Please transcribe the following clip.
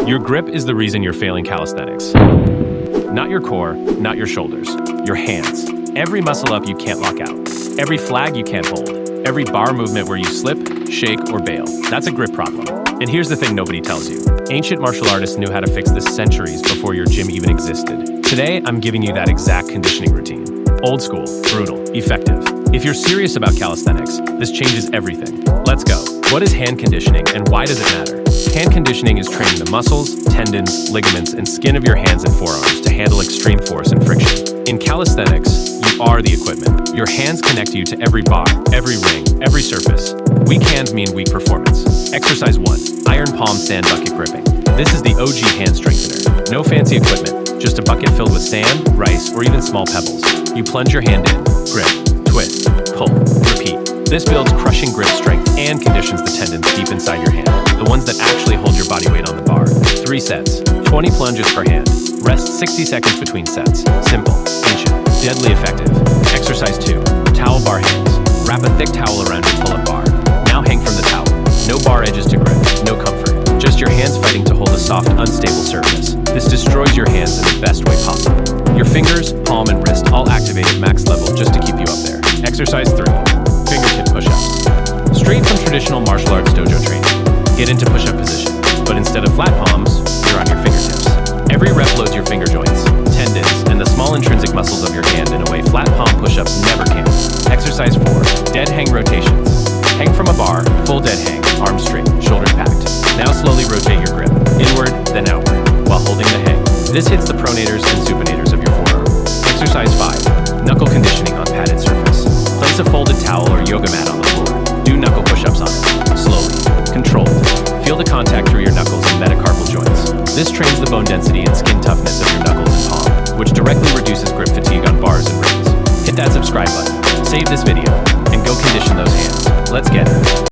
Your grip is the reason you're failing calisthenics. Not your core, not your shoulders, your hands. Every muscle up you can't lock out. Every flag you can't hold. Every bar movement where you slip, shake, or bail. That's a grip problem. And here's the thing nobody tells you. Ancient martial artists knew how to fix this centuries before your gym even existed. Today, I'm giving you that exact conditioning routine. Old school, brutal, effective. If you're serious about calisthenics, this changes everything. Let's go. What is hand conditioning and why does it matter? Hand conditioning is training the muscles, tendons, ligaments, and skin of your hands and forearms to handle extreme force and friction. In calisthenics, you are the equipment. Your hands connect you to every bar, every ring, every surface. Weak hands mean weak performance. Exercise 1, iron palm sand bucket gripping. This is the OG hand strengthener. No fancy equipment, just a bucket filled with sand, rice, or even small pebbles. You plunge your hand in, grip, twist, pull, repeat. This builds crushing grip strength and conditions the tendons deep inside your hand, the ones that actually hold your body weight on the bar. 3 sets, 20 plunges per hand. Rest 60 seconds between sets. Simple, ancient, deadly effective. Exercise 2, towel bar hands. Wrap a thick towel around your pull-up bar. Now hang from the towel. No bar edges to grip, no comfort. Just your hands fighting to hold a soft, unstable surface. This destroys your hands in the best way possible. Your fingers, palm, and wrist all activate at max level just to keep you up there. Exercise 3, fingertip push-ups. Straight from traditional martial arts dojo training. Get into push-up position, but instead of flat palms, you're on your fingertips. Every rep loads your finger joints, tendons, and the small intrinsic muscles of your hand in a way flat palm push-ups never can. Exercise 4, dead hang rotations. Hang from a bar, full dead hang, arms straight, shoulders packed. Now slowly rotate your grip, inward, then outward, while holding the hang. This hits the pronators and supinators of your forearm. Exercise 5, knuckle conditioning on padded surface. Place a folded towel or yoga mat on the floor. Do knuckle push-ups on it, slowly, controlled. Feel the contact through your knuckles and metacarpal joints. This trains the bone density and skin toughness of your knuckles and palm, which directly reduces grip fatigue on bars and rings. Hit that subscribe button, save this video, and go condition those hands. Let's get it.